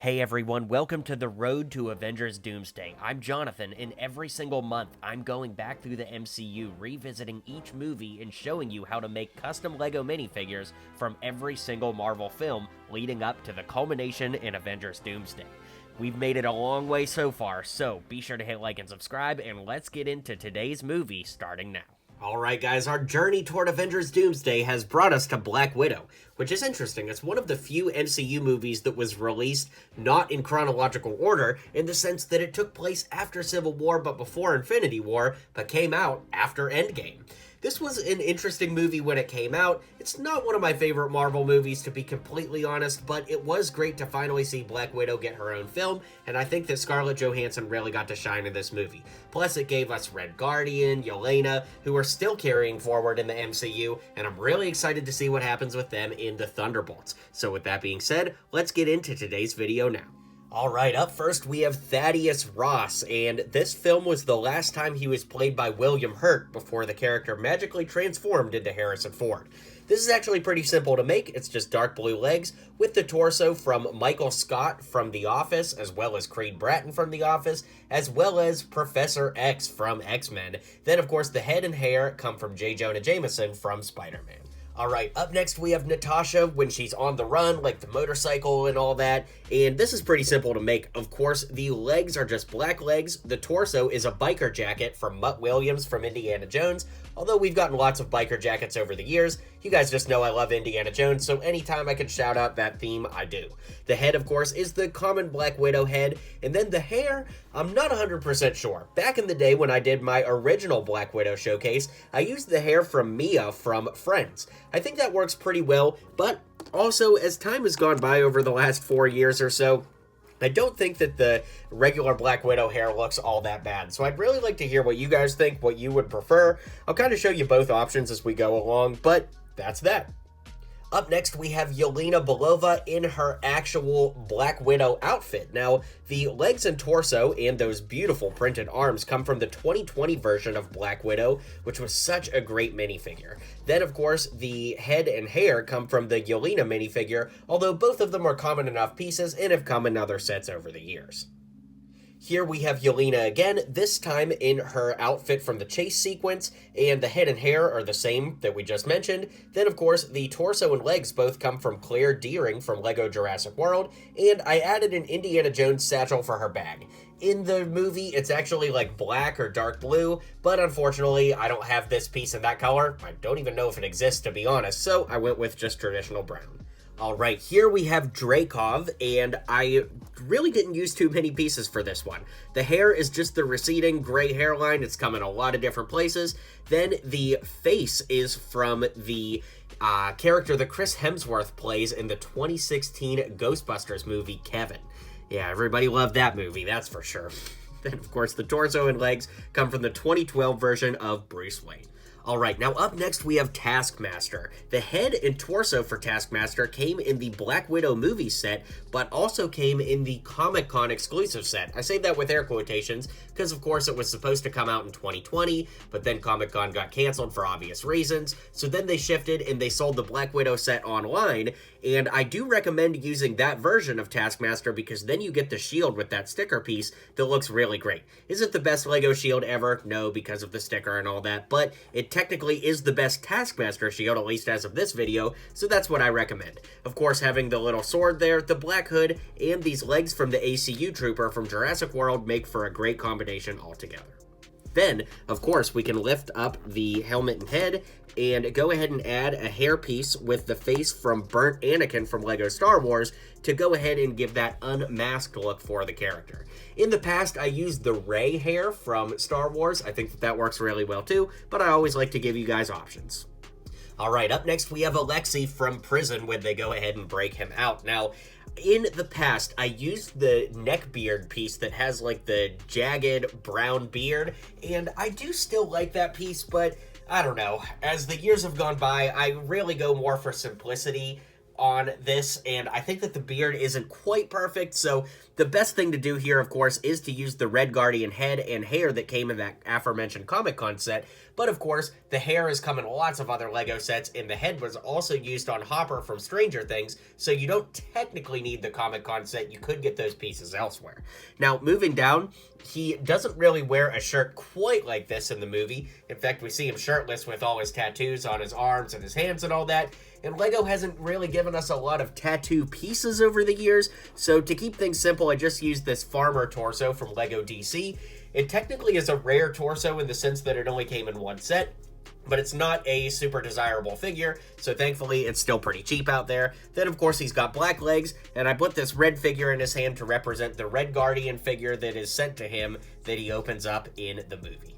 Hey everyone, welcome to the road to Avengers Doomsday. I'm Jonathan, and every single month I'm going back through the MCU, revisiting each movie and showing you how to make custom LEGO minifigures from every single Marvel film leading up to the culmination in Avengers Doomsday. We've made it a long way so far, so be sure to hit like and subscribe, and let's get into today's movie starting now. Alright guys, our journey toward Avengers Doomsday has brought us to Black Widow, which is interesting. It's one of the few MCU movies that was released not in chronological order, in the sense that it took place after Civil War but before Infinity War, but came out after Endgame. This was an interesting movie when it came out. It's not one of my favorite Marvel movies, to be completely honest, but it was great to finally see Black Widow get her own film, and I think that Scarlett Johansson really got to shine in this movie. Plus, it gave us Red Guardian, Yelena, who are still carrying forward in the MCU, and I'm really excited to see what happens with them in the Thunderbolts. So with that being said, let's get into today's video now. Alright, up first we have Thaddeus Ross, and this film was the last time he was played by William Hurt before the character magically transformed into Harrison Ford. This is actually pretty simple to make. It's just dark blue legs with the torso from Michael Scott from The Office, as well as Creed Bratton from The Office, as well as Professor X from X-Men. Then of course the head and hair come from J. Jonah Jameson from Spider-Man. Alright, up next we have Natasha when she's on the run, like the motorcycle and all that, and this is pretty simple to make. Of course, the legs are just black legs, the torso is a biker jacket from Mutt Williams from Indiana Jones, although we've gotten lots of biker jackets over the years. You guys just know I love Indiana Jones, so anytime I can shout out that theme, I do. The head, of course, is the common Black Widow head, and then the hair, I'm not 100% sure. Back in the day when I did my original Black Widow showcase, I used the hair from Mia from Friends. I think that works pretty well, but also, as time has gone by over the last 4 years or so, I don't think that the regular Black Widow hair looks all that bad. So I'd really like to hear what you guys think, what you would prefer. I'll kind of show you both options as we go along, but that's that. Up next, we have Yelena Belova in her actual Black Widow outfit. Now, the legs and torso and those beautiful printed arms come from the 2020 version of Black Widow, which was such a great minifigure. Then, of course, the head and hair come from the Yelena minifigure, although both of them are common enough pieces and have come in other sets over the years. Here we have Yelena again, this time in her outfit from the chase sequence, and the head and hair are the same that we just mentioned. Then, of course, the torso and legs both come from Claire Dearing from LEGO Jurassic World, and I added an Indiana Jones satchel for her bag. In the movie, it's actually like black or dark blue, but unfortunately, I don't have this piece in that color. I don't even know if it exists, to be honest, so I went with just traditional brown. Alright, here we have Dreykov, and I really didn't use too many pieces for this one. The hair is just the receding gray hairline. It's come in a lot of different places. Then the face is from the character that Chris Hemsworth plays in the 2016 Ghostbusters movie, Kevin. Yeah, everybody loved that movie, that's for sure. Then, of course, the torso and legs come from the 2012 version of Bruce Wayne. Alright, now up next we have Taskmaster. The head and torso for Taskmaster came in the Black Widow movie set, but also came in the Comic-Con exclusive set. I say that with air quotations, because of course it was supposed to come out in 2020, but then Comic-Con got canceled for obvious reasons, so then they shifted and they sold the Black Widow set online, and I do recommend using that version of Taskmaster because then you get the shield with that sticker piece that looks really great. Is it the best LEGO shield ever? No, because of the sticker and all that, but it technically is the best Taskmaster shield, at least as of this video, so that's what I recommend. Of course, having the little sword there, the black hood, and these legs from the ACU Trooper from Jurassic World make for a great combination altogether. Then, of course, we can lift up the helmet and head and go ahead and add a hairpiece with the face from Burnt Anakin from LEGO Star Wars to go ahead and give that unmasked look for the character. In the past, I used the Rey hair from Star Wars. I think that works really well too, but I always like to give you guys options. Alright, up next we have Alexei from prison when they go ahead and break him out. Now, in the past, I used the neck beard piece that has like the jagged brown beard, and I do still like that piece, but I don't know. As the years have gone by, I really go more for simplicity on this, and I think that the beard isn't quite perfect, so the best thing to do here, of course, is to use the Red Guardian head and hair that came in that aforementioned Comic-Con set, but of course, the hair has come in lots of other LEGO sets, and the head was also used on Hopper from Stranger Things, so you don't technically need the Comic-Con set. You could get those pieces elsewhere. Now, moving down, he doesn't really wear a shirt quite like this in the movie. In fact, we see him shirtless with all his tattoos on his arms and his hands and all that, and LEGO hasn't really given us a lot of tattoo pieces over the years, so to keep things simple, I just used this farmer torso from LEGO DC. It technically is a rare torso in the sense that it only came in one set, but it's not a super desirable figure, so thankfully it's still pretty cheap out there. Then of course he's got black legs, and I put this red figure in his hand to represent the Red Guardian figure that is sent to him that he opens up in the movie.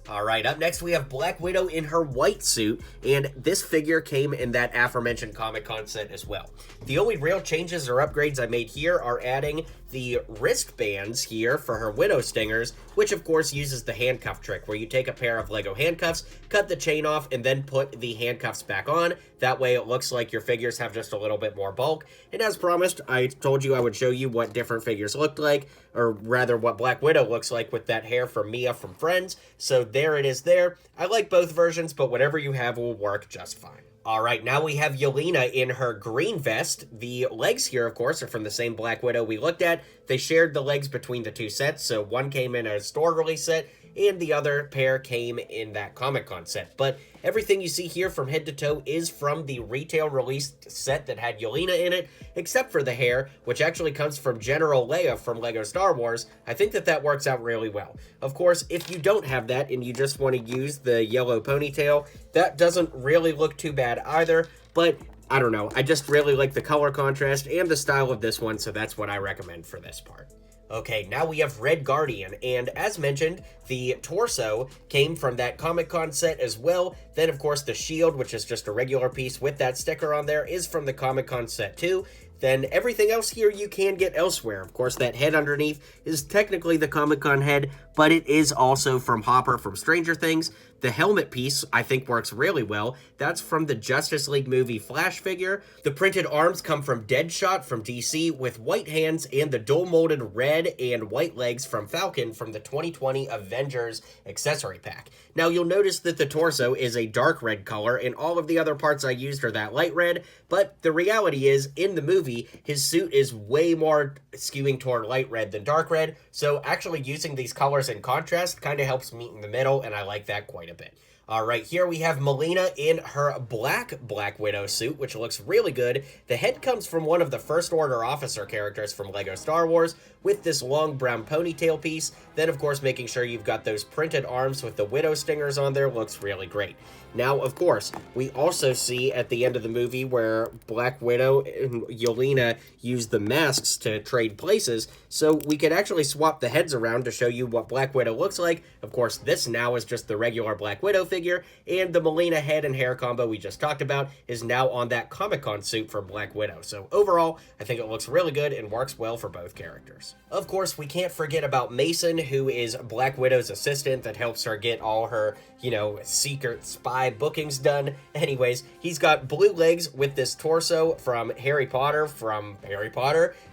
Alright, up next we have Black Widow in her white suit, and this figure came in that aforementioned Comic-Con set as well. The only real changes or upgrades I made here are adding the wristbands here for her widow stingers, which of course uses the handcuff trick, where you take a pair of LEGO handcuffs, cut the chain off, and then put the handcuffs back on. That way it looks like your figures have just a little bit more bulk. And as promised, I told you I would show you what different figures looked like, or rather what Black Widow looks like with that hair from Mia from Friends. So there it is there. I like both versions, but whatever you have will work just fine. Alright, now we have Yelena in her green vest. The legs here, of course, are from the same Black Widow we looked at. They shared the legs between the two sets, so one came in a store release set, and the other pair came in that Comic-Con set. But everything you see here from head to toe is from the retail released set that had Yelena in it, except for the hair, which actually comes from General Leia from LEGO Star Wars. I think that that works out really well. Of course, if you don't have that and you just want to use the yellow ponytail, that doesn't really look too bad either, but I don't know. I just really like the color contrast and the style of this one, so that's what I recommend for this part. Okay, now we have Red Guardian, and as mentioned, the torso came from that Comic-Con set as well. Then, of course, the shield, which is just a regular piece with that sticker on there, is from the Comic-Con set too. Then everything else here you can get elsewhere. Of course, that head underneath is technically the Comic-Con head, but it is also from Hopper from Stranger Things. The helmet piece, I think, works really well. That's from the Justice League movie Flash figure. The printed arms come from Deadshot from DC with white hands, and the dual-molded red and white legs from Falcon from the 2020 Avengers accessory pack. Now, you'll notice that the torso is a dark red color, and all of the other parts I used are that light red, but the reality is, in the movie, his suit is way more skewing toward light red than dark red, so actually using these colors in contrast kind of helps meet in the middle, and I like that quite a bit. Alright, here we have Melina in her Black Widow suit, which looks really good. The head comes from one of the First Order officer characters from LEGO Star Wars, with this long brown ponytail piece. Then, of course, making sure you've got those printed arms with the widow stingers on there looks really great. Now, of course, we also see at the end of the movie where Black Widow and Yelena use the masks to trade places, so we could actually swap the heads around to show you what Black Widow looks like. Of course, this now is just the regular Black Widow figure, and the Melina head and hair combo we just talked about is now on that Comic-Con suit for Black Widow. So overall, I think it looks really good and works well for both characters. Of course, we can't forget about Mason, who is Black Widow's assistant that helps her get all her, secret spy bookings done. Anyways, he's got blue legs with this torso from Harry Potter,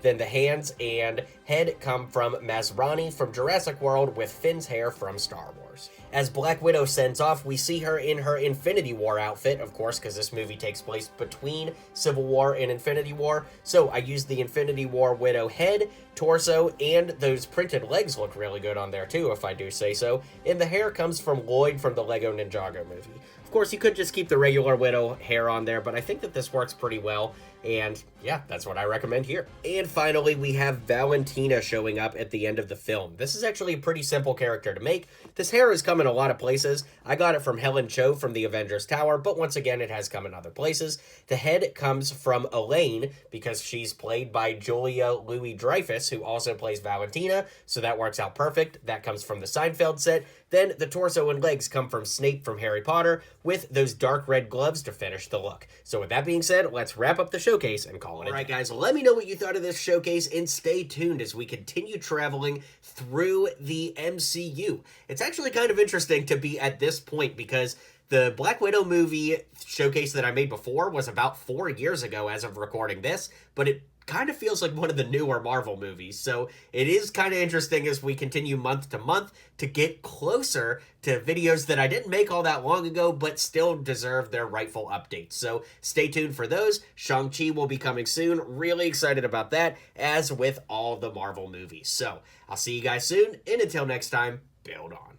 then the hands and head come from Masrani from Jurassic World with Finn's hair from Star Wars. As Black Widow sends off, we see her in her Infinity War outfit, of course, because this movie takes place between Civil War and Infinity War, so I used the Infinity War Widow head, torso, and those printed legs look really good on there too, if I do say so, and the hair comes from Lloyd from the Lego Ninjago movie. Of course, you could just keep the regular Widow hair on there, but I think that this works pretty well, and yeah, that's what I recommend here. And finally, we have Valentina showing up at the end of the film. This is actually a pretty simple character to make. This hair has come in a lot of places. I got it from Helen Cho from the Avengers Tower, but once again, it has come in other places. The head comes from Elaine, because she's played by Julia Louis-Dreyfus, who also plays Valentina, so that works out perfect. That comes from the Seinfeld set. Then the torso and legs come from Snape from Harry Potter, with those dark red gloves to finish the look. So with that being said, let's wrap up the showcase and call it a day. Alright guys, let me know what you thought of this showcase, and stay tuned as we continue traveling through the MCU. It's actually kind of interesting to be at this point, because The Black Widow movie showcase that I made before was about 4 years ago as of recording this, but it kind of feels like one of the newer Marvel movies. So it is kind of interesting as we continue month to month to get closer to videos that I didn't make all that long ago, but still deserve their rightful updates. So stay tuned for those. Shang-Chi will be coming soon. Really excited about that, as with all the Marvel movies. So I'll see you guys soon, and until next time, build on.